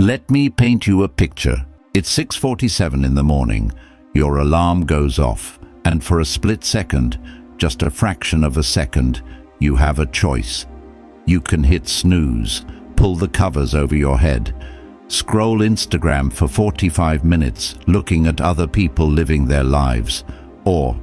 Let me paint you a picture. It's 6:47 in the morning. Your alarm goes off, and for a split second, just a fraction of a second, you have a choice. You can hit snooze, pull the covers over your head, scroll Instagram for 45 minutes looking at other people living their lives, or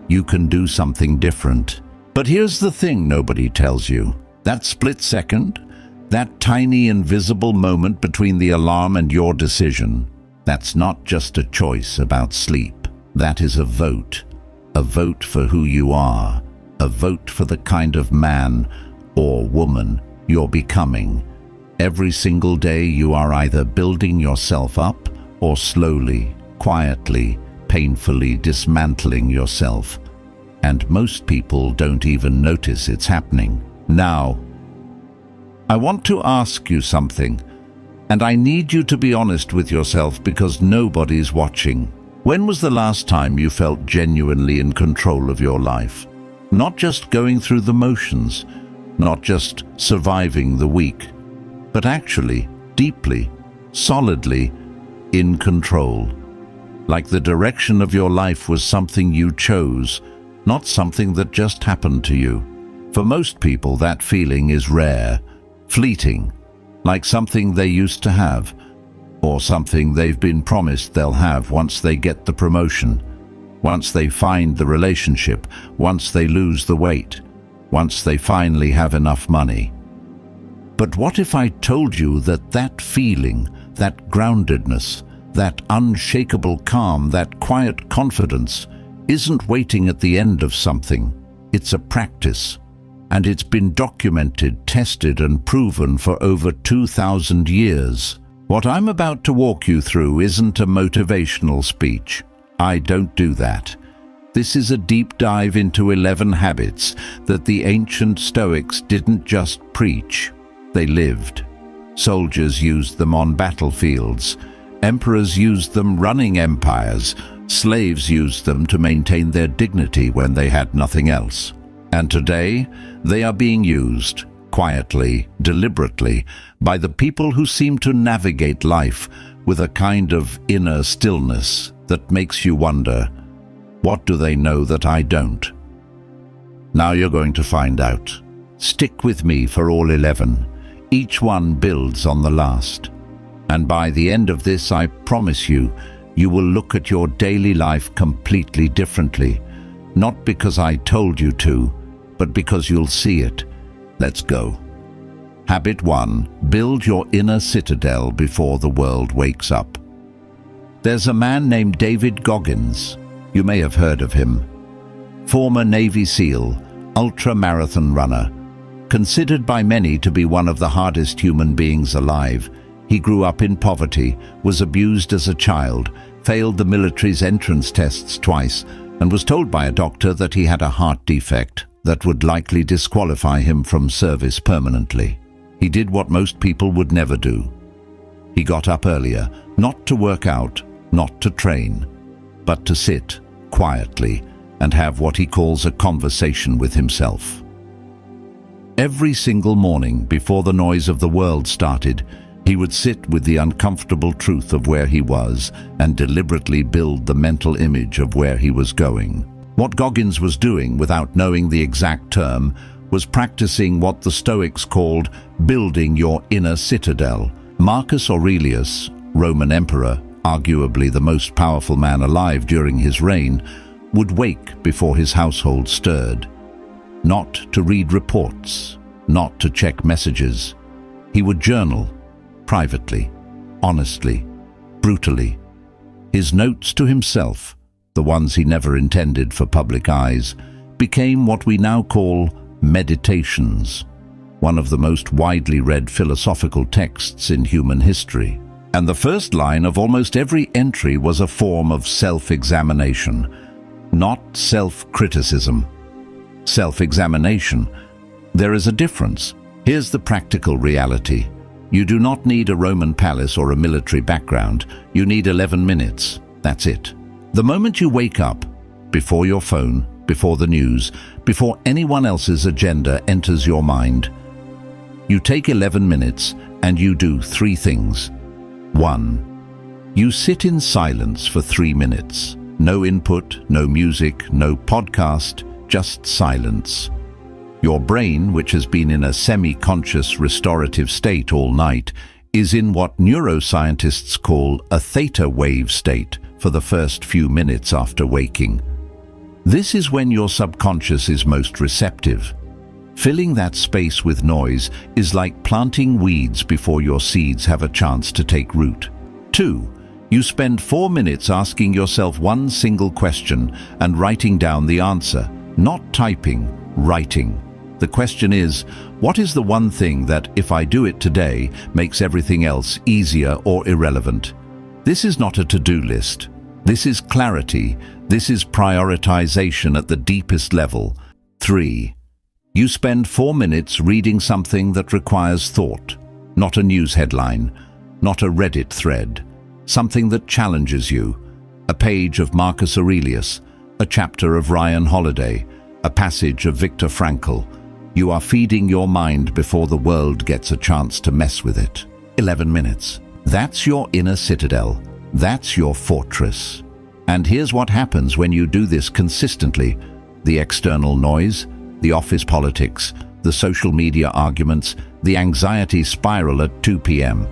you can do something different. But here's the thing nobody tells you. That split second, that tiny invisible moment between the alarm and your decision, that's not just a choice about sleep. That is a vote for who you are, a vote for the kind of man or woman you're becoming. Every single day you are either building yourself up or slowly, quietly, painfully dismantling yourself. And most people don't even notice it's happening. Now, I want to ask you something, and I need you to be honest with yourself because nobody's watching. When was the last time you felt genuinely in control of your life? Not just going through the motions, not just surviving the week, but actually, deeply, solidly in control. Like the direction of your life was something you chose, not something that just happened to you. For most people, that feeling is rare, fleeting, like something they used to have, or something they've been promised they'll have once they get the promotion, once they find the relationship, once they lose the weight, once they finally have enough money. But what if I told you that that feeling, that groundedness, that unshakable calm, that quiet confidence isn't waiting at the end of something? It's a practice. And it's been documented, tested, and proven for over 2,000 years. What I'm about to walk you through isn't a motivational speech. I don't do that. This is a deep dive into 11 habits that the ancient Stoics didn't just preach, they lived. Soldiers used them on battlefields. Emperors used them running empires. Slaves used them to maintain their dignity when they had nothing else. And today, they are being used, quietly, deliberately, by the people who seem to navigate life with a kind of inner stillness that makes you wonder, what do they know that I don't? Now you're going to find out. Stick with me for all 11. Each one builds on the last. And by the end of this, I promise you, you will look at your daily life completely differently. Not because I told you to, but because you'll see it. Let's go. Habit 1. Build your inner citadel before the world wakes up. There's a man named David Goggins. You may have heard of him. Former Navy SEAL, ultra-marathon runner. Considered by many to be one of the hardest human beings alive, he grew up in poverty, was abused as a child, failed the military's entrance tests twice, and was told by a doctor that he had a heart defect that would likely disqualify him from service permanently. He did what most people would never do. He got up earlier, not to work out, not to train, but to sit quietly and have what he calls a conversation with himself. Every single morning before the noise of the world started, he would sit with the uncomfortable truth of where he was and deliberately build the mental image of where he was going. What Goggins was doing, without knowing the exact term, was practicing what the Stoics called building your inner citadel. Marcus Aurelius, Roman emperor, arguably the most powerful man alive during his reign, would wake before his household stirred. Not to read reports, not to check messages. He would journal, privately, honestly, brutally. His notes to himself, the ones he never intended for public eyes, became what we now call meditations, one of the most widely read philosophical texts in human history. And the first line of almost every entry was a form of self-examination, not self-criticism. Self-examination. There is a difference. Here's the practical reality. You do not need a Roman palace or a military background. You need 11 minutes. That's it. The moment you wake up, before your phone, before the news, before anyone else's agenda enters your mind, you take 11 minutes and you do 3 things. 1. You sit in silence for 3 minutes. No input, no music, no podcast, just silence. Your brain, which has been in a semi-conscious restorative state all night, is in what neuroscientists call a theta wave state for the first few minutes after waking. This is when your subconscious is most receptive. Filling that space with noise is like planting weeds before your seeds have a chance to take root. 2. You spend 4 minutes asking yourself one single question and writing down the answer. Not typing, writing. The question is, what is the one thing that, if I do it today, makes everything else easier or irrelevant? This is not a to-do list. This is clarity. This is prioritization at the deepest level. 3. You spend 4 minutes reading something that requires thought. Not a news headline, not a Reddit thread. Something that challenges you. A page of Marcus Aurelius, a chapter of Ryan Holiday, a passage of Viktor Frankl. You are feeding your mind before the world gets a chance to mess with it. 11 minutes. That's your inner citadel. That's your fortress. And here's what happens when you do this consistently. The external noise, the office politics, the social media arguments, the anxiety spiral at 2 p.m.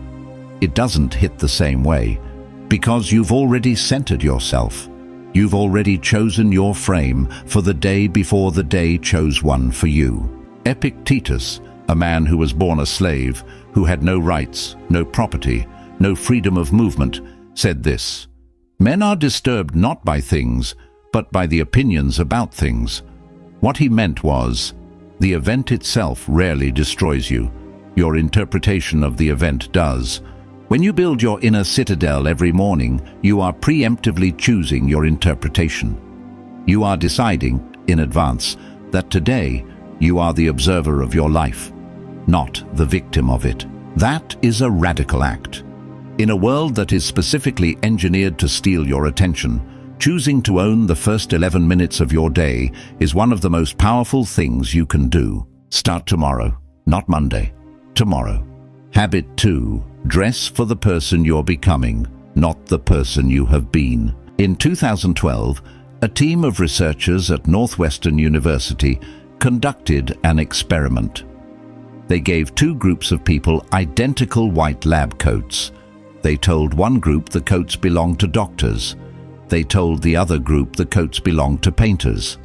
It doesn't hit the same way, because you've already centered yourself. You've already chosen your frame for the day before the day chose one for you. Epictetus, a man who was born a slave, who had no rights, no property, no freedom of movement, said this: "Men are disturbed not by things, but by the opinions about things." What he meant was, the event itself rarely destroys you. Your interpretation of the event does. When you build your inner citadel every morning, you are preemptively choosing your interpretation. You are deciding, in advance, that today you are the observer of your life, not the victim of it. That is a radical act. In a world that is specifically engineered to steal your attention, choosing to own the first 11 minutes of your day is one of the most powerful things you can do. Start tomorrow, not Monday. Tomorrow. Habit 2. Dress for the person you're becoming, not the person you have been. In 2012, a team of researchers at Northwestern University conducted an experiment. They gave 2 groups of people identical white lab coats. They told one group the coats belonged to doctors. They told the other group the coats belonged to painters.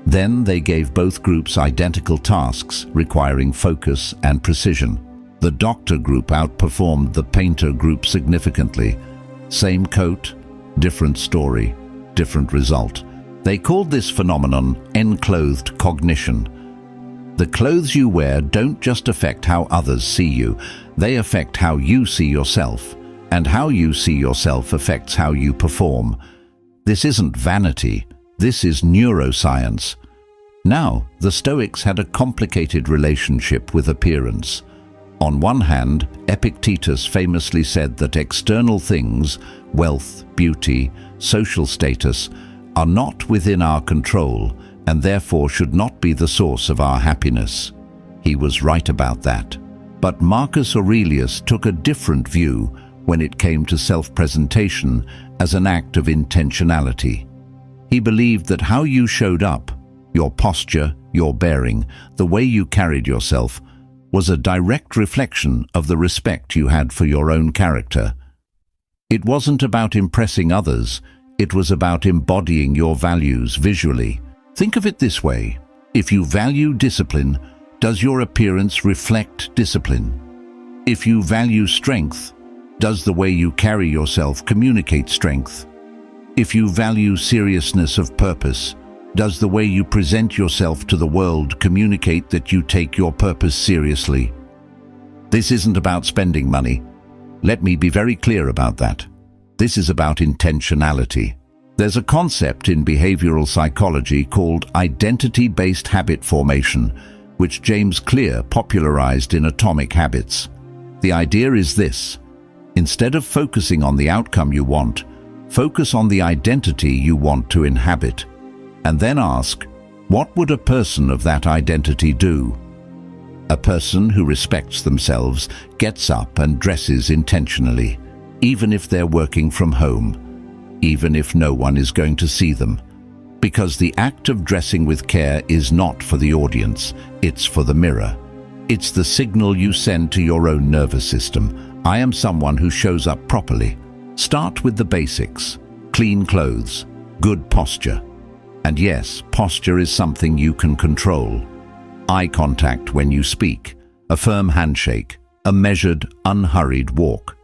Then they gave both groups identical tasks requiring focus and precision. The doctor group outperformed the painter group significantly. Same coat, different story, different result. They called this phenomenon enclothed cognition. The clothes you wear don't just affect how others see you, they affect how you see yourself, and how you see yourself affects how you perform. This isn't vanity, this is neuroscience. Now, the Stoics had a complicated relationship with appearance. On one hand, Epictetus famously said that external things, wealth, beauty, social status, are not within our control and therefore should not be the source of our happiness. He was right about that. But Marcus Aurelius took a different view when it came to self-presentation as an act of intentionality. He believed that how you showed up, your posture, your bearing, the way you carried yourself, was a direct reflection of the respect you had for your own character. It wasn't about impressing others, it was about embodying your values visually. Think of it this way: if you value discipline, does your appearance reflect discipline? If you value strength, does the way you carry yourself communicate strength? If you value seriousness of purpose, does the way you present yourself to the world communicate that you take your purpose seriously? This isn't about spending money. Let me be very clear about that. This is about intentionality. There's a concept in behavioral psychology called identity-based habit formation, which James Clear popularized in Atomic Habits. The idea is this: instead of focusing on the outcome you want, focus on the identity you want to inhabit. And then ask, what would a person of that identity do? A person who respects themselves, gets up and dresses intentionally, even if they're working from home, even if no one is going to see them. Because the act of dressing with care is not for the audience, it's for the mirror. It's the signal you send to your own nervous system. I am someone who shows up properly. Start with the basics: clean clothes, good posture. And yes, posture is something you can control. Eye contact when you speak, a firm handshake, a measured, unhurried walk.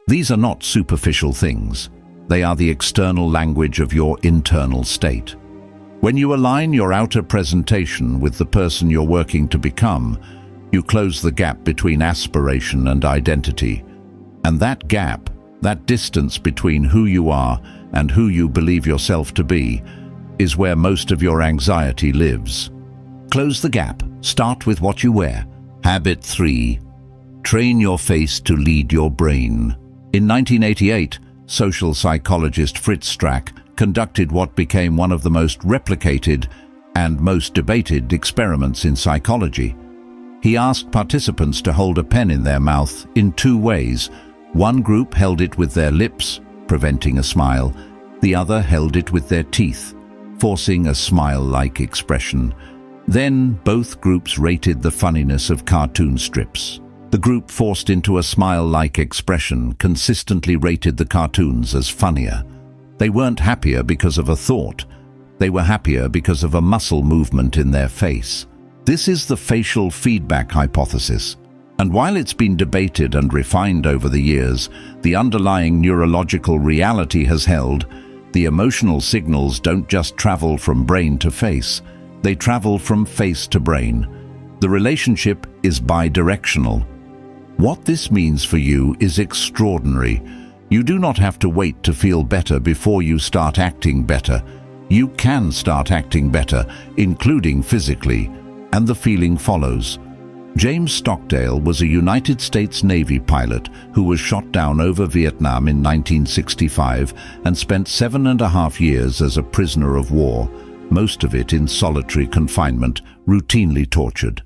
These are not superficial things. They are the external language of your internal state. When you align your outer presentation with the person you're working to become, you close the gap between aspiration and identity. And that gap, that distance between who you are and who you believe yourself to be, is where most of your anxiety lives. Close the gap. Start with what you wear. Habit 3. Train your face to lead your brain. In 1988, social psychologist Fritz Strack conducted what became one of the most replicated and most debated experiments in psychology. He asked participants to hold a pen in their mouth in 2 ways. One group held it with their lips, preventing a smile. The other held it with their teeth, forcing a smile-like expression. Then both groups rated the funniness of cartoon strips. The group forced into a smile-like expression consistently rated the cartoons as funnier. They weren't happier because of a thought. They were happier because of a muscle movement in their face. This is the facial feedback hypothesis. And while it's been debated and refined over the years, the underlying neurological reality has held. The emotional signals don't just travel from brain to face. They travel from face to brain. The relationship is bidirectional. What this means for you is extraordinary. You do not have to wait to feel better before you start acting better. You can start acting better, including physically, and the feeling follows. James Stockdale was a United States Navy pilot who was shot down over Vietnam in 1965 and spent 7.5 years as a prisoner of war, most of it in solitary confinement, routinely tortured.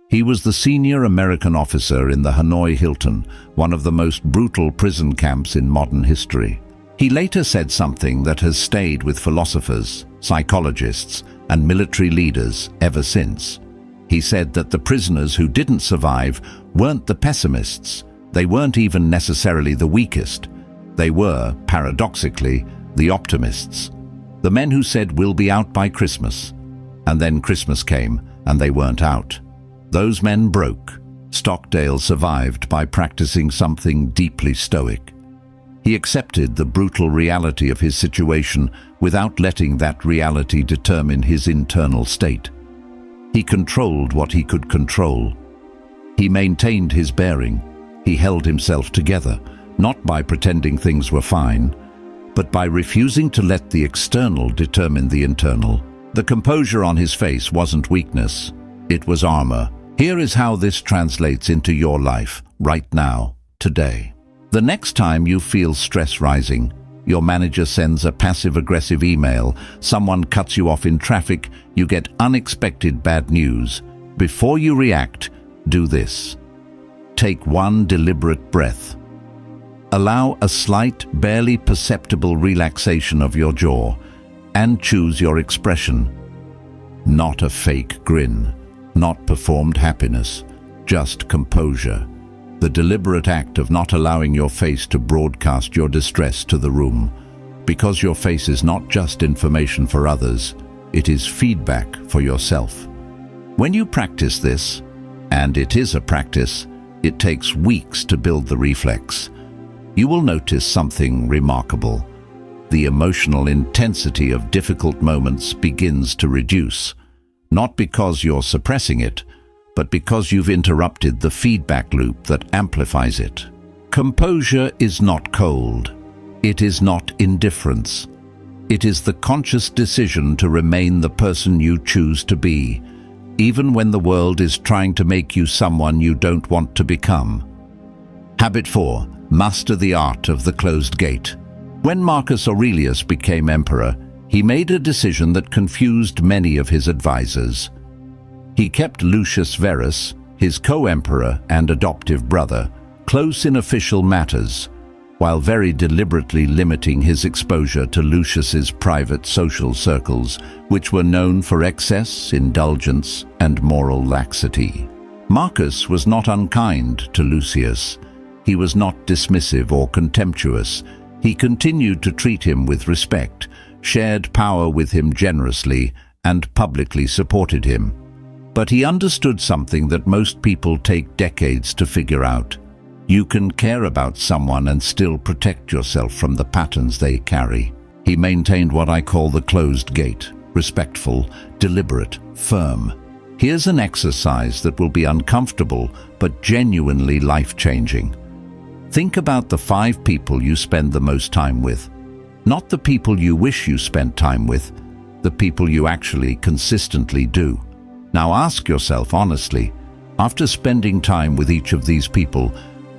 He was the senior American officer in the Hanoi Hilton, one of the most brutal prison camps in modern history. He later said something that has stayed with philosophers, psychologists, and military leaders ever since. He said that the prisoners who didn't survive weren't the pessimists. They weren't even necessarily the weakest. They were, paradoxically, the optimists. The men who said, "We'll be out by Christmas." And then Christmas came, and they weren't out. Those men broke. Stockdale survived by practicing something deeply stoic. He accepted the brutal reality of his situation without letting that reality determine his internal state. He controlled what he could control. He maintained his bearing. He held himself together, not by pretending things were fine, but by refusing to let the external determine the internal. The composure on his face wasn't weakness, it was armor. Here is how this translates into your life, right now, today. The next time you feel stress rising, your manager sends a passive-aggressive email, someone cuts you off in traffic, you get unexpected bad news. Before you react, do this. Take one deliberate breath. Allow a slight, barely perceptible relaxation of your jaw, and choose your expression. Not a fake grin, not performed happiness, just composure. The deliberate act of not allowing your face to broadcast your distress to the room. Because your face is not just information for others, it is feedback for yourself. When you practice this, and it is a practice, it takes weeks to build the reflex. You will notice something remarkable. The emotional intensity of difficult moments begins to reduce, not because you're suppressing it, but because you've interrupted the feedback loop that amplifies it. Composure is not cold. It is not indifference. It is the conscious decision to remain the person you choose to be, even when the world is trying to make you someone you don't want to become. Habit 4. Master the art of the closed gate. When Marcus Aurelius became emperor, he made a decision that confused many of his advisors. He kept Lucius Verus, his co-emperor and adoptive brother, close in official matters, while very deliberately limiting his exposure to Lucius's private social circles, which were known for excess, indulgence, and moral laxity. Marcus was not unkind to Lucius. He was not dismissive or contemptuous. He continued to treat him with respect, shared power with him generously, and publicly supported him. But he understood something that most people take decades to figure out. You can care about someone and still protect yourself from the patterns they carry. He maintained what I call the closed gate, respectful, deliberate, firm. Here's an exercise that will be uncomfortable, but genuinely life-changing. Think about the 5 people you spend the most time with. Not the people you wish you spent time with, the people you actually consistently do. Now ask yourself honestly, after spending time with each of these people,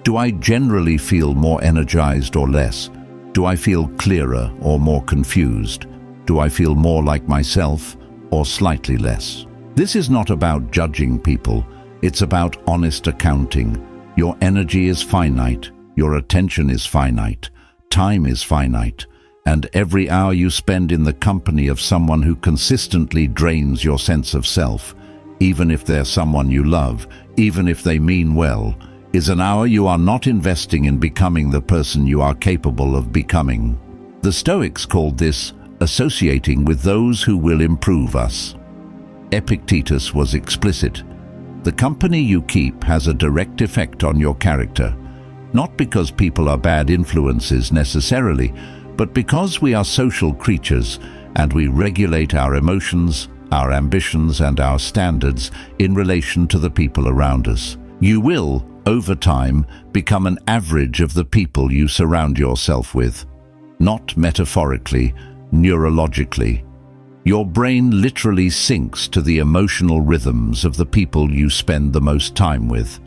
do I generally feel more energized or less? Do I feel clearer or more confused? Do I feel more like myself or slightly less? This is not about judging people, it's about honest accounting. Your energy is finite, your attention is finite, time is finite, and every hour you spend in the company of someone who consistently drains your sense of self, even if they're someone you love, even if they mean well, is an hour you are not investing in becoming the person you are capable of becoming. The Stoics called this associating with those who will improve us. Epictetus was explicit. The company you keep has a direct effect on your character, not because people are bad influences necessarily, but because we are social creatures and we regulate our emotions, our ambitions, and our standards in relation to the people around us. You will, over time, become an average of the people you surround yourself with. Not metaphorically, neurologically. Your brain literally syncs to the emotional rhythms of the people you spend the most time with.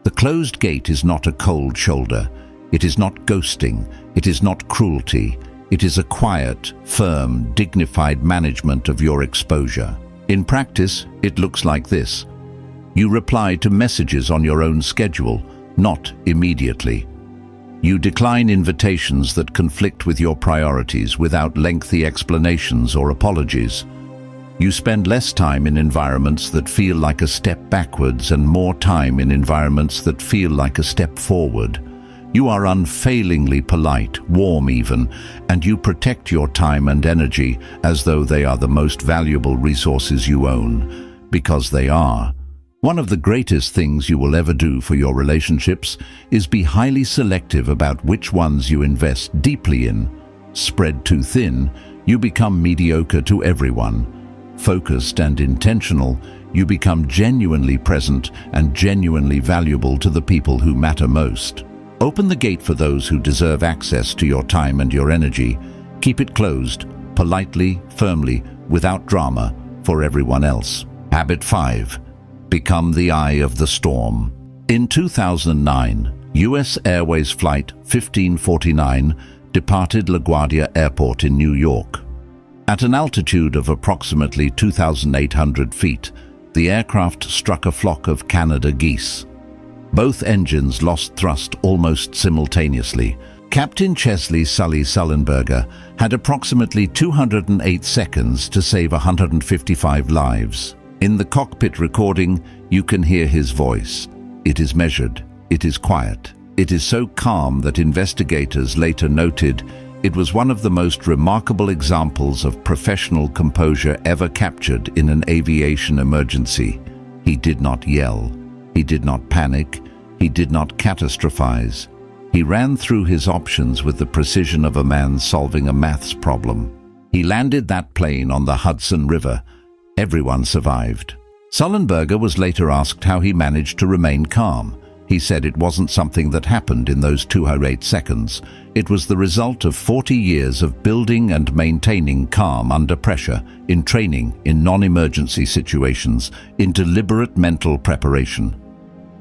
The closed gate is not a cold shoulder. It is not ghosting. It is not cruelty. It is a quiet, firm, dignified management of your exposure. In practice, it looks like this. You reply to messages on your own schedule, not immediately. You decline invitations that conflict with your priorities without lengthy explanations or apologies. You spend less time in environments that feel like a step backwards and more time in environments that feel like a step forward. You are unfailingly polite, warm even, and you protect your time and energy as though they are the most valuable resources you own, because they are. One of the greatest things you will ever do for your relationships is be highly selective about which ones you invest deeply in. Spread too thin, you become mediocre to everyone. Focused and intentional, you become genuinely present and genuinely valuable to the people who matter most. Open the gate for those who deserve access to your time and your energy. Keep it closed, politely, firmly, without drama, for everyone else. Habit 5. Become the eye of the storm. In 2009, US Airways Flight 1549 departed LaGuardia Airport in New York. At an altitude of approximately 2,800 feet, the aircraft struck a flock of Canada geese. Both engines lost thrust almost simultaneously. Captain Chesley Sully Sullenberger had approximately 208 seconds to save 155 lives. In the cockpit recording, you can hear his voice. It is measured. It is quiet. It is so calm that investigators later noted it was one of the most remarkable examples of professional composure ever captured in an aviation emergency. He did not yell. He did not panic. He did not catastrophize. He ran through his options with the precision of a man solving a maths problem. He landed that plane on the Hudson River. Everyone survived. Sullenberger was later asked how he managed to remain calm. He said it wasn't something that happened in those 208 seconds. It was the result of 40 years of building and maintaining calm under pressure, in training, in non-emergency situations, in deliberate mental preparation.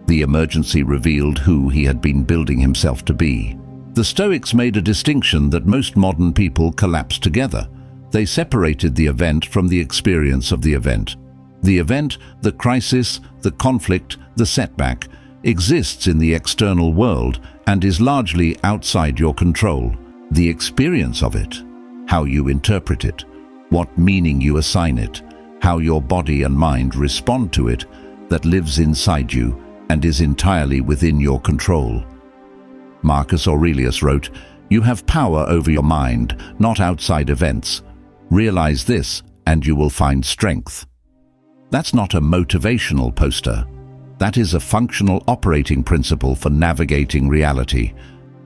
The emergency revealed who he had been building himself to be. The Stoics made a distinction that most modern people collapse together. They separated the event from the experience of the event. The event, the crisis, the conflict, the setback, exists in the external world and is largely outside your control. The experience of it, how you interpret it, what meaning you assign it, how your body and mind respond to it, that lives inside you and is entirely within your control. Marcus Aurelius wrote, "You have power over your mind, not outside events. Realize this and you will find strength." That's not a motivational poster. That is a functional operating principle for navigating reality.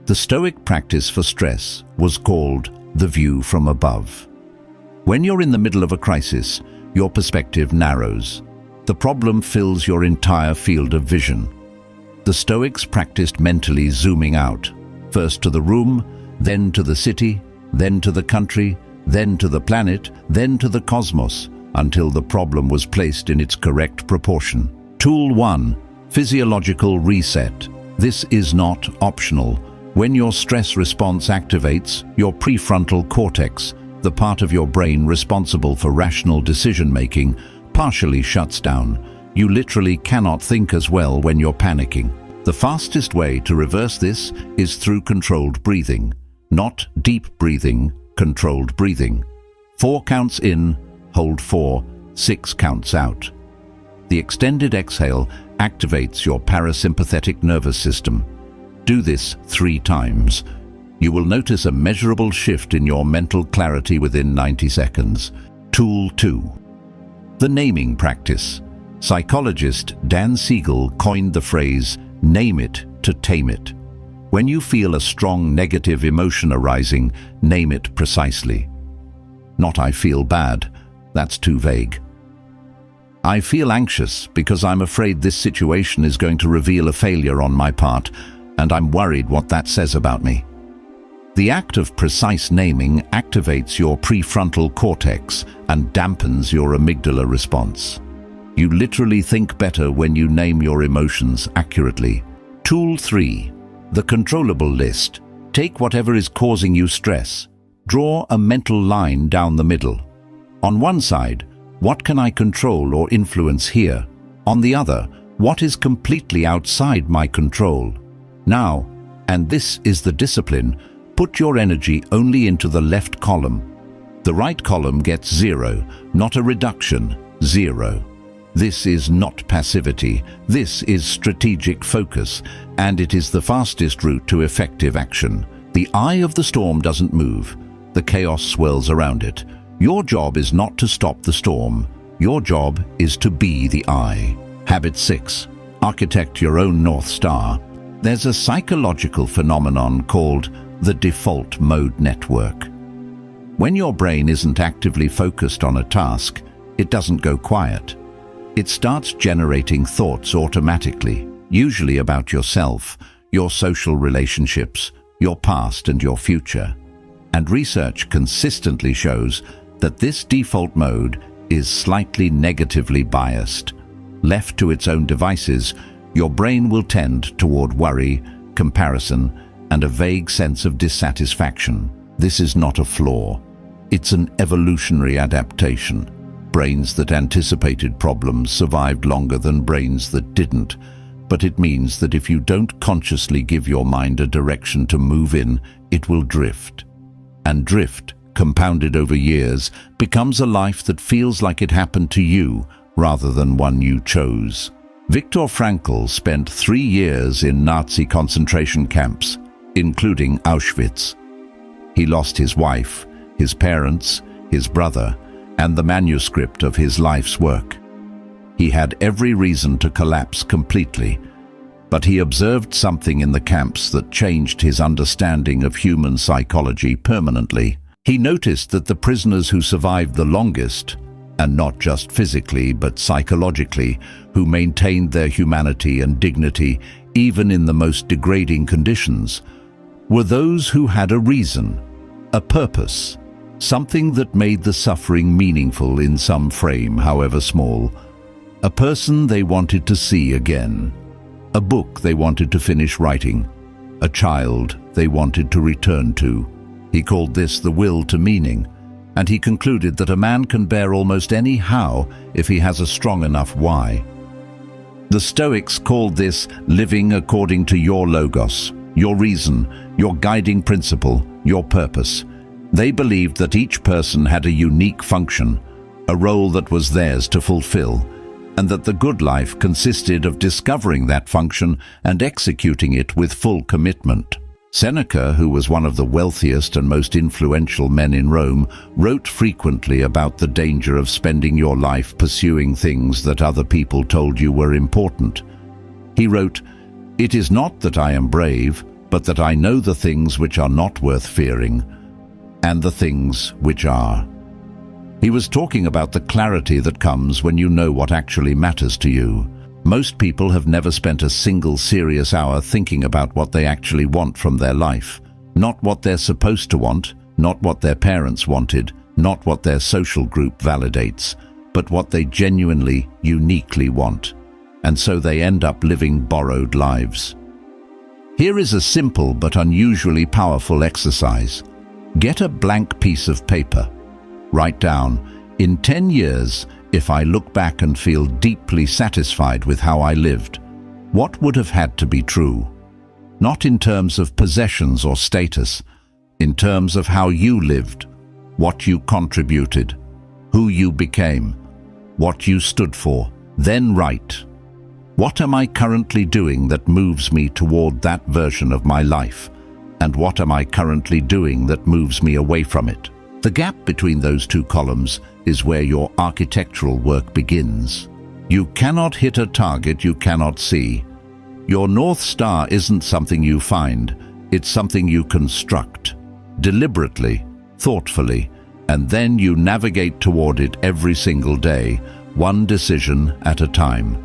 The Stoic practice for stress was called the view from above. When you're in the middle of a crisis, your perspective narrows. The problem fills your entire field of vision. The Stoics practiced mentally zooming out, first to the room, then to the city, then to the country, then to the planet, then to the cosmos, until the problem was placed in its correct proportion. Tool 1. Physiological reset. This is not optional. When your stress response activates, your prefrontal cortex, the part of your brain responsible for rational decision-making, partially shuts down. You literally cannot think as well when you're panicking. The fastest way to reverse this is through controlled breathing. Not deep breathing, controlled breathing. 4 counts in, hold 4, 6 counts out. The extended exhale activates your parasympathetic nervous system. Do this 3 times. You will notice a measurable shift in your mental clarity within 90 seconds. Tool 2. The naming practice. Psychologist Dan Siegel coined the phrase, "Name it to tame it." When you feel a strong negative emotion arising, name it precisely. Not "I feel bad." That's too vague. "I feel anxious because I'm afraid this situation is going to reveal a failure on my part, and I'm worried what that says about me." The act of precise naming activates your prefrontal cortex and dampens your amygdala response. You literally think better when you name your emotions accurately. Tool 3. The controllable list. Take whatever is causing you stress. Draw a mental line down the middle. On one side, what can I control or influence here? On the other, what is completely outside my control? Now, and this is the discipline, put your energy only into the left column. The right column gets 0, not a reduction, 0. This is not passivity, this is strategic focus, and it is the fastest route to effective action. The eye of the storm doesn't move, the chaos swirls around it. Your job is not to stop the storm, your job is to be the eye. Habit 6. Architect your own North Star. There's a psychological phenomenon called the default mode network. When your brain isn't actively focused on a task, it doesn't go quiet. It starts generating thoughts automatically, usually about yourself, your social relationships, your past and your future. And research consistently shows that this default mode is slightly negatively biased. Left to its own devices, your brain will tend toward worry, comparison, and a vague sense of dissatisfaction. This is not a flaw. It's an evolutionary adaptation. Brains that anticipated problems survived longer than brains that didn't. But it means that if you don't consciously give your mind a direction to move in, it will drift. And drift, compounded over years, becomes a life that feels like it happened to you rather than one you chose. Viktor Frankl spent 3 years in Nazi concentration camps, including Auschwitz. He lost his wife, his parents, his brother, and the manuscript of his life's work. He had every reason to collapse completely, but he observed something in the camps that changed his understanding of human psychology permanently. He noticed that the prisoners who survived the longest, and not just physically but psychologically, who maintained their humanity and dignity even in the most degrading conditions, were those who had a reason, a purpose, something that made the suffering meaningful in some frame, however small, a person they wanted to see again, a book they wanted to finish writing, a child they wanted to return to. He called this the will to meaning, and he concluded that a man can bear almost any how if he has a strong enough why. The Stoics called this living according to your logos, your reason, your guiding principle, your purpose. They believed that each person had a unique function, a role that was theirs to fulfill, and that the good life consisted of discovering that function and executing it with full commitment. Seneca, who was one of the wealthiest and most influential men in Rome, wrote frequently about the danger of spending your life pursuing things that other people told you were important. He wrote, "It is not that I am brave, but that I know the things which are not worth fearing, and the things which are." He was talking about the clarity that comes when you know what actually matters to you. Most people have never spent a single serious hour thinking about what they actually want from their life. Not what they're supposed to want, not what their parents wanted, not what their social group validates, but what they genuinely, uniquely want. And so they end up living borrowed lives. Here is a simple but unusually powerful exercise. Get a blank piece of paper. Write down, in 10 years, if I look back and feel deeply satisfied with how I lived, what would have had to be true? Not in terms of possessions or status, in terms of how you lived, what you contributed, who you became, what you stood for. Then write, what am I currently doing that moves me toward that version of my life? And what am I currently doing that moves me away from it? The gap between those two columns is where your architectural work begins. You cannot hit a target you cannot see. Your North Star isn't something you find, it's something you construct, deliberately, thoughtfully, and then you navigate toward it every single day, one decision at a time.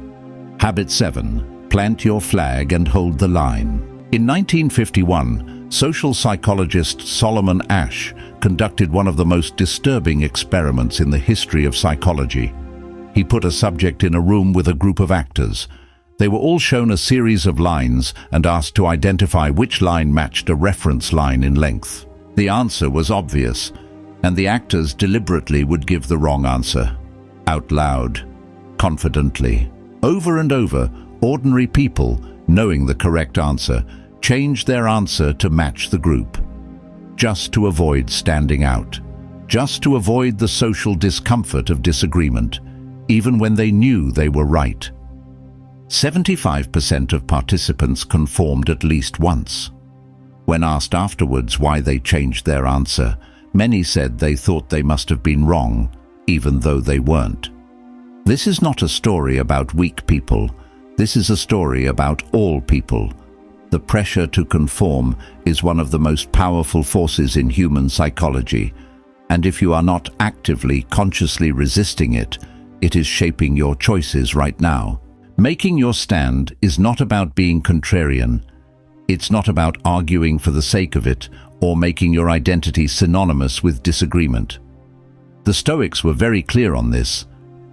Habit 7. Plant your flag and hold the line. In 1951, social psychologist Solomon Asch conducted one of the most disturbing experiments in the history of psychology. He put a subject in a room with a group of actors. They were all shown a series of lines and asked to identify which line matched a reference line in length. The answer was obvious, and the actors deliberately would give the wrong answer. Out loud, confidently. Over and over, ordinary people, knowing the correct answer, changed their answer to match the group, just to avoid standing out, just to avoid the social discomfort of disagreement, even when they knew they were right. 75% of participants conformed at least once. When asked afterwards why they changed their answer, many said they thought they must have been wrong, even though they weren't. This is not a story about weak people. This is a story about all people. The pressure to conform is one of the most powerful forces in human psychology, and if you are not actively, consciously resisting it, it is shaping your choices right now. Making your stand is not about being contrarian. It's not about arguing for the sake of it or making your identity synonymous with disagreement. The Stoics were very clear on this.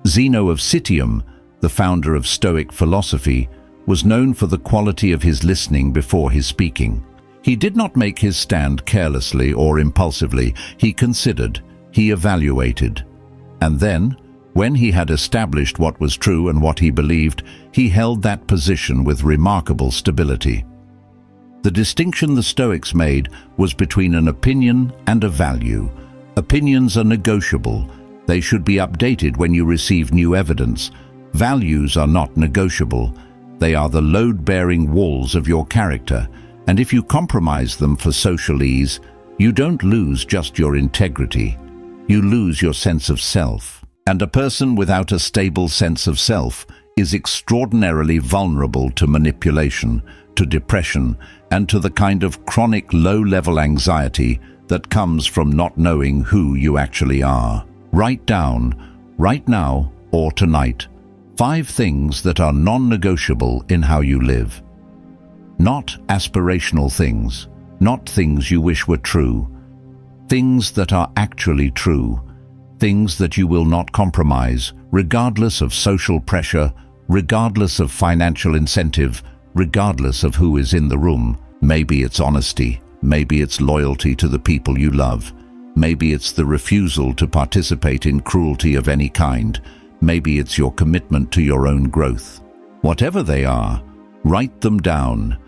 Zeno of Citium, the founder of Stoic philosophy, was known for the quality of his listening before his speaking. He did not make his stand carelessly or impulsively. He considered, he evaluated. And then, when he had established what was true and what he believed, he held that position with remarkable stability. The distinction the Stoics made was between an opinion and a value. Opinions are negotiable. They should be updated when you receive new evidence. Values are not negotiable. They are the load-bearing walls of your character, and if you compromise them for social ease, you don't lose just your integrity. You lose your sense of self. And a person without a stable sense of self is extraordinarily vulnerable to manipulation, to depression, and to the kind of chronic low-level anxiety that comes from not knowing who you actually are. Write down, right now or tonight, 5 things that are non-negotiable in how you live. Not aspirational things, not things you wish were true. Things that are actually true. Things that you will not compromise, regardless of social pressure, regardless of financial incentive, regardless of who is in the room. Maybe it's honesty, maybe it's loyalty to the people you love, maybe it's the refusal to participate in cruelty of any kind, maybe it's your commitment to your own growth. Whatever they are, write them down,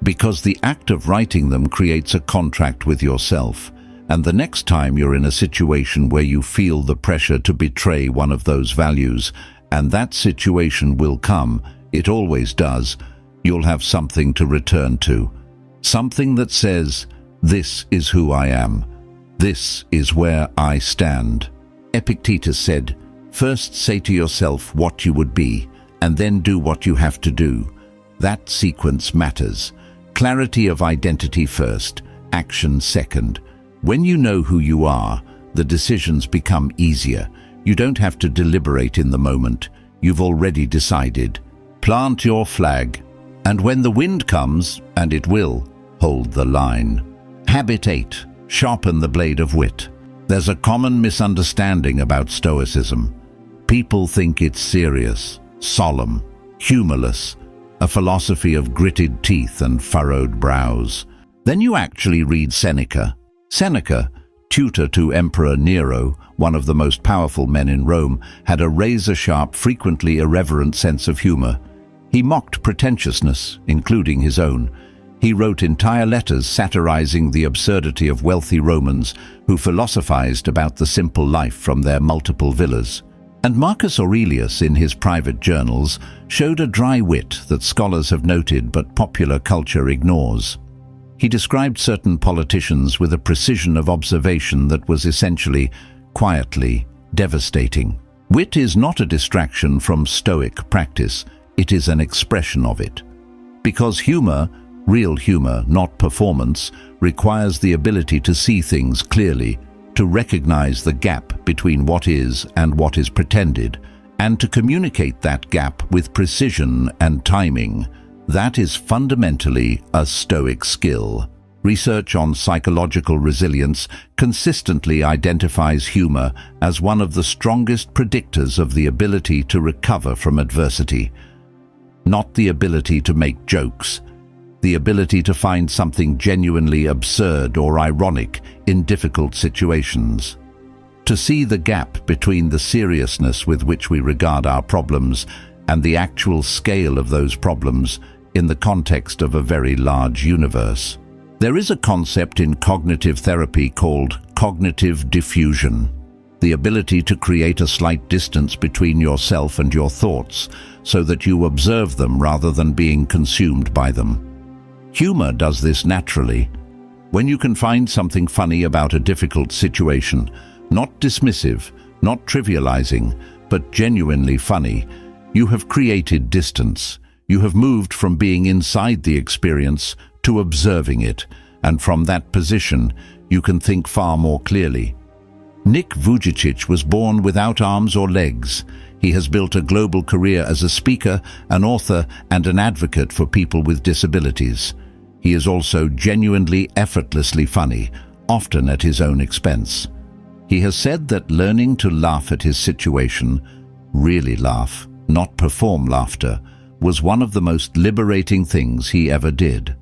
because the act of writing them creates a contract with yourself, and the next time you're in a situation where you feel the pressure to betray one of those values, and that situation will come, it always does, you'll have something to return to. Something that says, "This is who I am. This is where I stand." Epictetus said, "First say to yourself what you would be, and then do what you have to do." That sequence matters. Clarity of identity first, action second. When you know who you are, the decisions become easier. You don't have to deliberate in the moment. You've already decided. Plant your flag, and when the wind comes, and it will, hold the line. Habit 8. Sharpen the blade of wit. There's a common misunderstanding about Stoicism. People think it's serious, solemn, humorless, a philosophy of gritted teeth and furrowed brows. Then you actually read Seneca. Seneca, tutor to Emperor Nero, one of the most powerful men in Rome, had a razor-sharp, frequently irreverent sense of humor. He mocked pretentiousness, including his own. He wrote entire letters satirizing the absurdity of wealthy Romans who philosophized about the simple life from their multiple villas. And Marcus Aurelius, in his private journals, showed a dry wit that scholars have noted but popular culture ignores. He described certain politicians with a precision of observation that was essentially, quietly, devastating. Wit is not a distraction from Stoic practice, it is an expression of it. Because humor, real humor, not performance, requires the ability to see things clearly, to recognize the gap between what is and what is pretended, and to communicate that gap with precision and timing. That is fundamentally a Stoic skill. Research on psychological resilience consistently identifies humor as one of the strongest predictors of the ability to recover from adversity. Not the ability to make jokes, the ability to find something genuinely absurd or ironic in difficult situations. To see the gap between the seriousness with which we regard our problems and the actual scale of those problems in the context of a very large universe. There is a concept in cognitive therapy called cognitive diffusion, the ability to create a slight distance between yourself and your thoughts so that you observe them rather than being consumed by them. Humor does this naturally. When you can find something funny about a difficult situation, not dismissive, not trivializing, but genuinely funny, you have created distance. You have moved from being inside the experience to observing it, and from that position, you can think far more clearly. Nick Vujicic was born without arms or legs. He has built a global career as a speaker, an author, and an advocate for people with disabilities. He is also genuinely, effortlessly funny, often at his own expense. He has said that learning to laugh at his situation, really laugh, not perform laughter, was one of the most liberating things he ever did.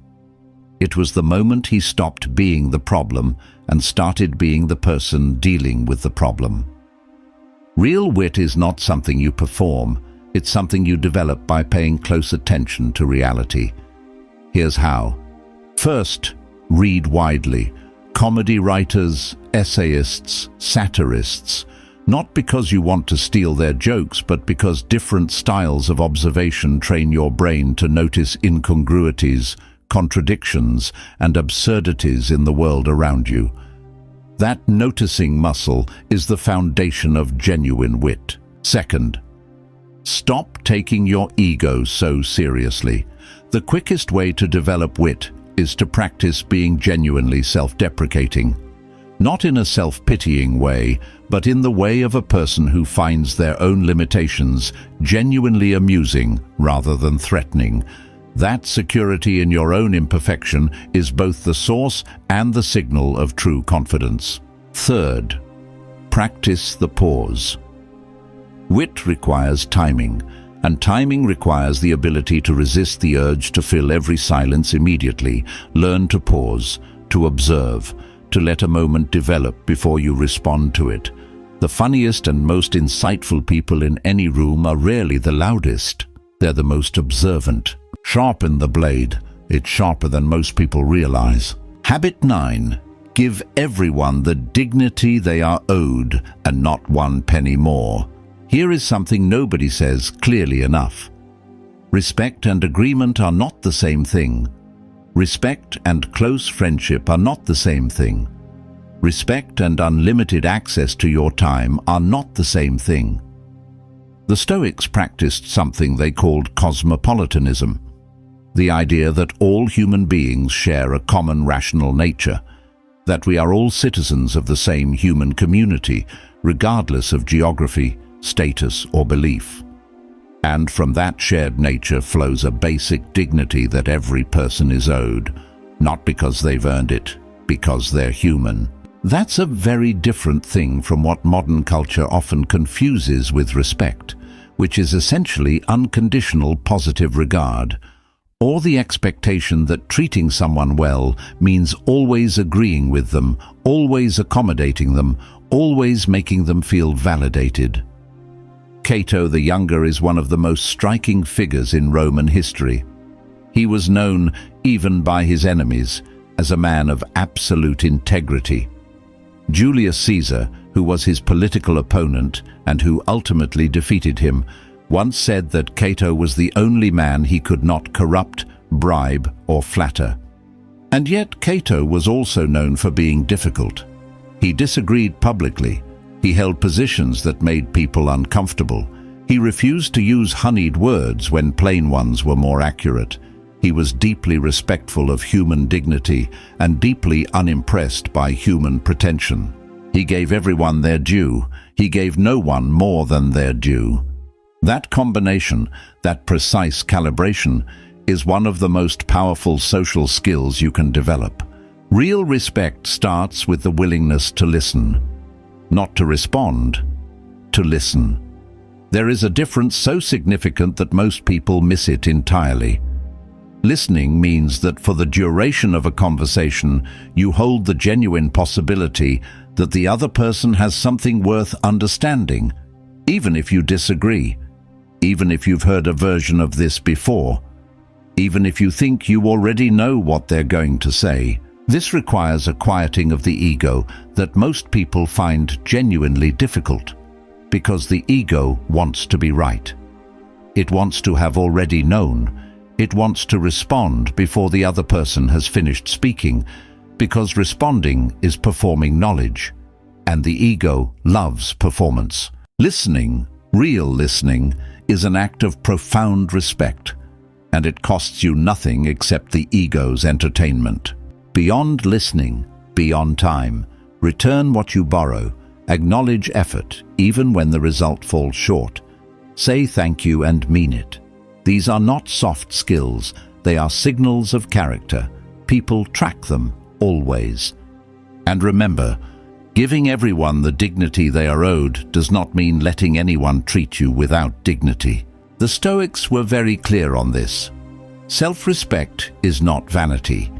It was the moment he stopped being the problem and started being the person dealing with the problem. Real wit is not something you perform, it's something you develop by paying close attention to reality. Here's how. First, read widely. Comedy writers, essayists, satirists, not because you want to steal their jokes, but because different styles of observation train your brain to notice incongruities, contradictions, and absurdities in the world around you. That noticing muscle is the foundation of genuine wit. Second, stop taking your ego so seriously. The quickest way to develop wit is to practice being genuinely self-deprecating. Not in a self-pitying way, but in the way of a person who finds their own limitations genuinely amusing rather than threatening. That security in your own imperfection is both the source and the signal of true confidence. Third, practice the pause. Wit requires timing, and timing requires the ability to resist the urge to fill every silence immediately. Learn to pause, to observe, to let a moment develop before you respond to it. The funniest and most insightful people in any room are rarely the loudest. They're the most observant. Sharpen the blade. It's sharper than most people realize. Habit 9. Give everyone the dignity they are owed and not 1 penny more. Here is something nobody says clearly enough. Respect and agreement are not the same thing. Respect and close friendship are not the same thing. Respect and unlimited access to your time are not the same thing. The Stoics practiced something they called cosmopolitanism, the idea that all human beings share a common rational nature, that we are all citizens of the same human community, regardless of geography, status, or belief. And from that shared nature flows a basic dignity that every person is owed, not because they've earned it, because they're human. That's a very different thing from what modern culture often confuses with respect, which is essentially unconditional positive regard, or the expectation that treating someone well means always agreeing with them, always accommodating them, always making them feel validated. Cato the Younger is one of the most striking figures in Roman history. He was known, even by his enemies, as a man of absolute integrity. Julius Caesar, who was his political opponent and who ultimately defeated him, once said that Cato was the only man he could not corrupt, bribe, or flatter. And yet Cato was also known for being difficult. He disagreed publicly. He held positions that made people uncomfortable. He refused to use honeyed words when plain ones were more accurate. He was deeply respectful of human dignity and deeply unimpressed by human pretension. He gave everyone their due. He gave no one more than their due. That combination, that precise calibration, is one of the most powerful social skills you can develop. Real respect starts with the willingness to listen. Not to respond, to listen. There is a difference so significant that most people miss it entirely. Listening means that for the duration of a conversation, you hold the genuine possibility that the other person has something worth understanding, even if you disagree, even if you've heard a version of this before, even if you think you already know what they're going to say. This requires a quieting of the ego that most people find genuinely difficult, because the ego wants to be right. It wants to have already known. It wants to respond before the other person has finished speaking, because responding is performing knowledge, and the ego loves performance. Listening, real listening, is an act of profound respect, and it costs you nothing except the ego's entertainment. Beyond listening, beyond time, return what you borrow, acknowledge effort, even when the result falls short. Say thank you and mean it. These are not soft skills, they are signals of character. People track them, always. And remember, giving everyone the dignity they are owed does not mean letting anyone treat you without dignity. The Stoics were very clear on this. Self-respect is not vanity.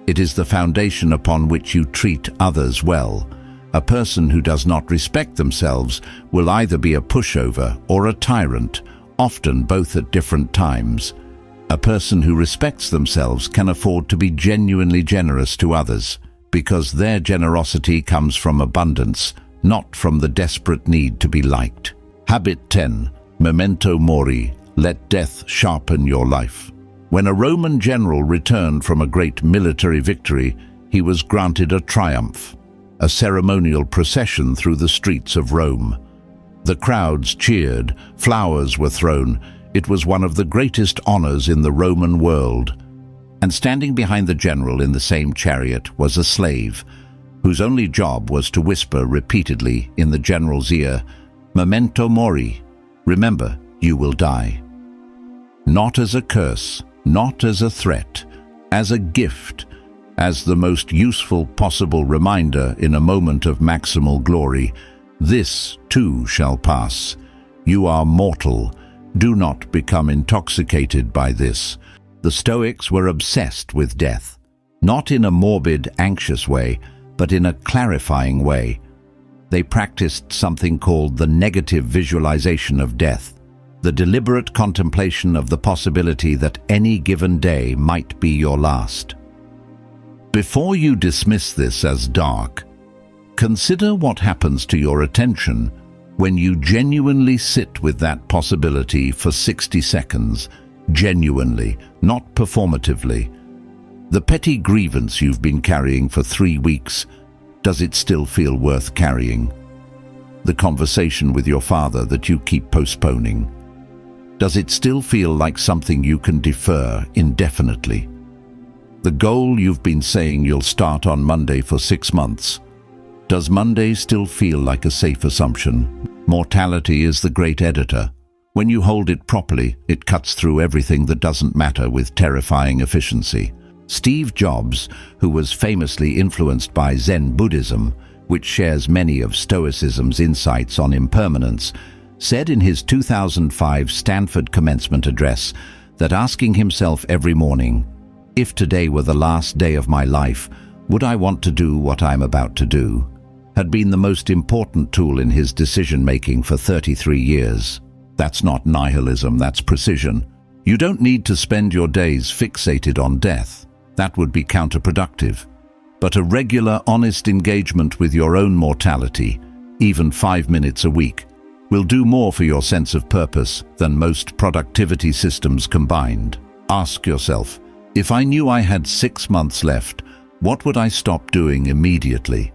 It is the foundation upon which you treat others well. A person who does not respect themselves will either be a pushover or a tyrant, often both at different times. A person who respects themselves can afford to be genuinely generous to others, because their generosity comes from abundance, not from the desperate need to be liked. Habit 10. Memento mori. Let death sharpen your life. When a Roman general returned from a great military victory, he was granted a triumph, a ceremonial procession through the streets of Rome. The crowds cheered, flowers were thrown. It was one of the greatest honors in the Roman world. And standing behind the general in the same chariot was a slave, whose only job was to whisper repeatedly in the general's ear, "Memento mori, remember, you will die." Not as a curse, not as a threat, as a gift, as the most useful possible reminder in a moment of maximal glory. This too shall pass. You are mortal. Do not become intoxicated by this. The Stoics were obsessed with death, not in a morbid, anxious way, but in a clarifying way. They practiced something called the negative visualization of death. the deliberate contemplation of the possibility that any given day might be your last. Before you dismiss this as dark, consider what happens to your attention when you genuinely sit with that possibility for 60 seconds, genuinely, not performatively. The petty grievance you've been carrying for 3 weeks, does it still feel worth carrying? The conversation with your father that you keep postponing, does it still feel like something you can defer indefinitely? The goal you've been saying you'll start on Monday for 6 months, does Monday still feel like a safe assumption? Mortality is the great editor. When you hold it properly, it cuts through everything that doesn't matter with terrifying efficiency. Steve Jobs, who was famously influenced by Zen Buddhism, which shares many of Stoicism's insights on impermanence, said in his 2005 Stanford commencement address that asking himself every morning, "If today were the last day of my life, would I want to do what I'm about to do?" had been the most important tool in his decision-making for 33 years. That's not nihilism, that's precision. You don't need to spend your days fixated on death. That would be counterproductive. But a regular, honest engagement with your own mortality, even 5 minutes a week, will do more for your sense of purpose than most productivity systems combined. Ask yourself, if I knew I had 6 months left, what would I stop doing immediately?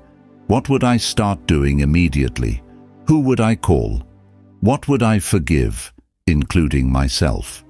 What would I start doing immediately? Who would I call? What would I forgive, including myself?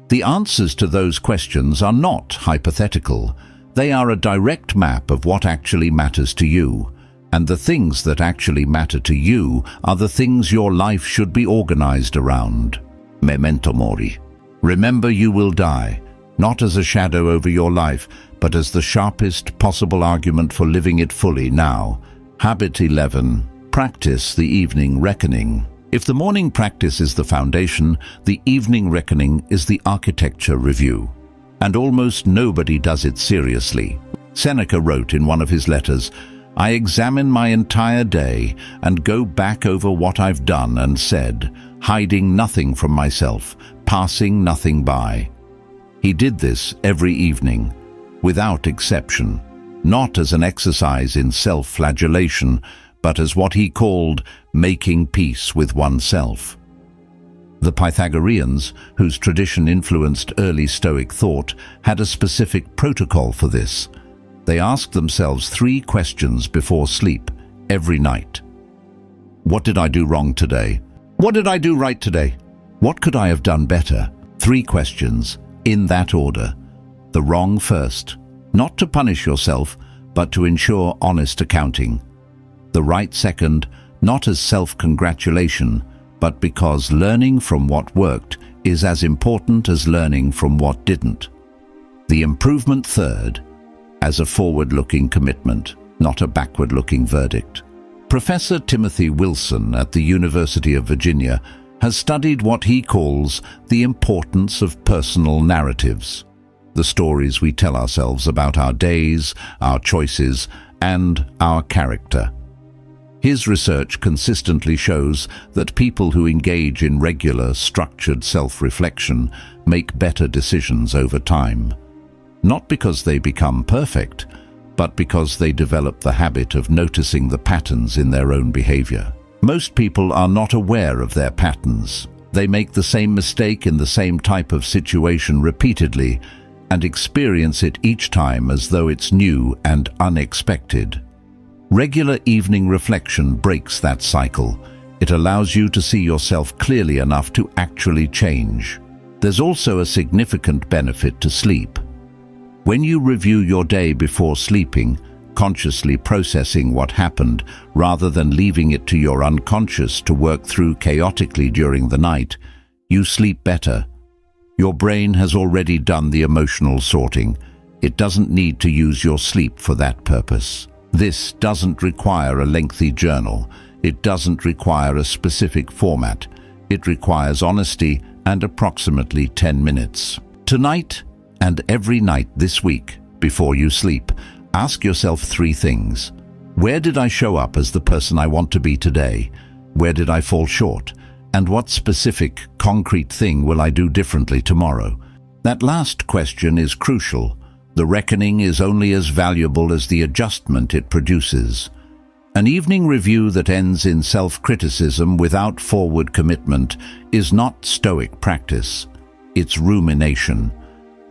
The answers to those questions are not hypothetical. They are a direct map of what actually matters to you. And the things that actually matter to you are the things your life should be organized around. Memento mori. Remember, you will die, not as a shadow over your life, but as the sharpest possible argument for living it fully now. Habit 11. Practice the evening reckoning. If the morning practice is the foundation, the evening reckoning is the architecture review. And almost nobody does it seriously. Seneca wrote in one of his letters, "I examine my entire day and go back over what I've done and said, hiding nothing from myself, passing nothing by." He did this every evening, without exception, not as an exercise in self-flagellation, but as what he called making peace with oneself. The Pythagoreans, whose tradition influenced early Stoic thought, had a specific protocol for this. They asked themselves 3 questions before sleep, every night. What did I do wrong today? What did I do right today? What could I have done better? 3 questions, in that order. The wrong first, not to punish yourself, but to ensure honest accounting. The right second, not as self-congratulation, but because learning from what worked is as important as learning from what didn't. The improvement third, as a forward-looking commitment, not a backward-looking verdict. Professor Timothy Wilson at the University of Virginia has studied what he calls the importance of personal narratives, the stories we tell ourselves about our days, our choices, and our character. His research consistently shows that people who engage in regular, structured self-reflection make better decisions over time. Not because they become perfect, but because they develop the habit of noticing the patterns in their own behavior. Most people are not aware of their patterns. They make the same mistake in the same type of situation repeatedly and experience it each time as though it's new and unexpected. Regular evening reflection breaks that cycle. It allows you to see yourself clearly enough to actually change. There's also a significant benefit to sleep. When you review your day before sleeping, consciously processing what happened rather than leaving it to your unconscious to work through chaotically during the night, you sleep better. Your brain has already done the emotional sorting. It doesn't need to use your sleep for that purpose. This doesn't require a lengthy journal. It doesn't require a specific format. It requires honesty and approximately 10 minutes. Tonight and every night this week, before you sleep, ask yourself 3 things. Where did I show up as the person I want to be today? Where did I fall short? And what specific, concrete thing will I do differently tomorrow? That last question is crucial. The reckoning is only as valuable as the adjustment it produces. An evening review that ends in self-criticism without forward commitment is not Stoic practice. It's rumination.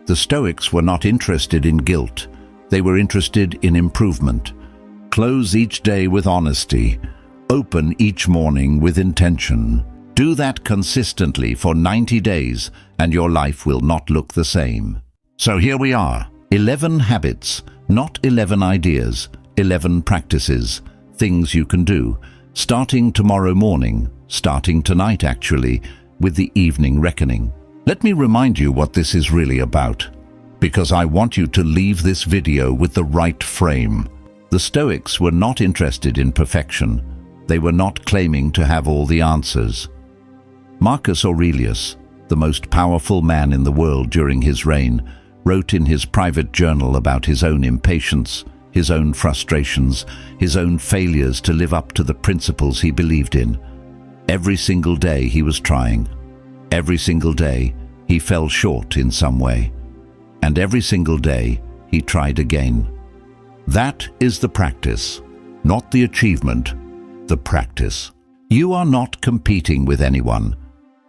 The Stoics were not interested in guilt. They were interested in improvement. Close each day with honesty. Open each morning with intention. Do that consistently for 90 days and your life will not look the same. So here we are. 11 habits, not 11 ideas, 11 practices, things you can do, starting tomorrow morning, starting tonight actually, with the evening reckoning. Let me remind you what this is really about, because I want you to leave this video with the right frame. The Stoics were not interested in perfection. They were not claiming to have all the answers. Marcus Aurelius, the most powerful man in the world during his reign, wrote in his private journal about his own impatience, his own frustrations, his own failures to live up to the principles he believed in. Every single day he was trying. Every single day he fell short in some way. And every single day he tried again. That is the practice, not the achievement, the practice. You are not competing with anyone.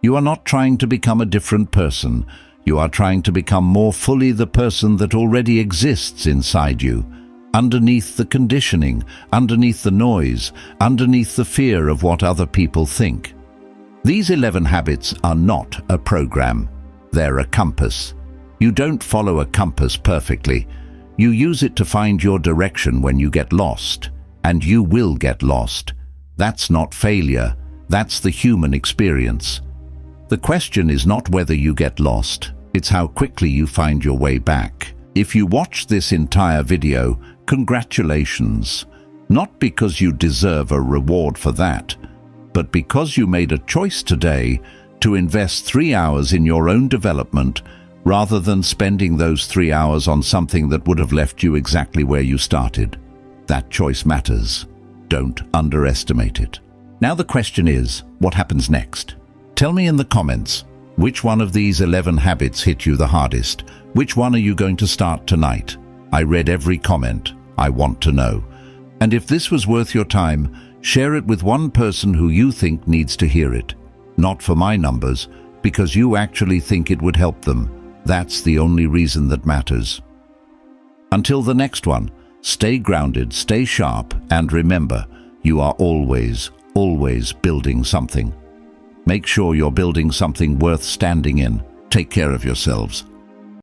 You are not trying to become a different person. You are trying to become more fully the person that already exists inside you, underneath the conditioning, underneath the noise, underneath the fear of what other people think. These 11 habits are not a program. They're a compass. You don't follow a compass perfectly. You use it to find your direction when you get lost. And you will get lost. That's not failure. That's the human experience. The question is not whether you get lost, it's how quickly you find your way back. If you watched this entire video, congratulations. Not because you deserve a reward for that, but because you made a choice today to invest 3 hours in your own development rather than spending those 3 hours on something that would have left you exactly where you started. That choice matters. Don't underestimate it. Now the question is, what happens next? Tell me in the comments, which one of these 11 habits hit you the hardest? Which one are you going to start tonight? I read every comment. I want to know. And if this was worth your time, share it with one person who you think needs to hear it. Not for my numbers, because you actually think it would help them. That's the only reason that matters. Until the next one, stay grounded, stay sharp, and remember, you are always building something. Make sure you're building something worth standing in. Take care of yourselves.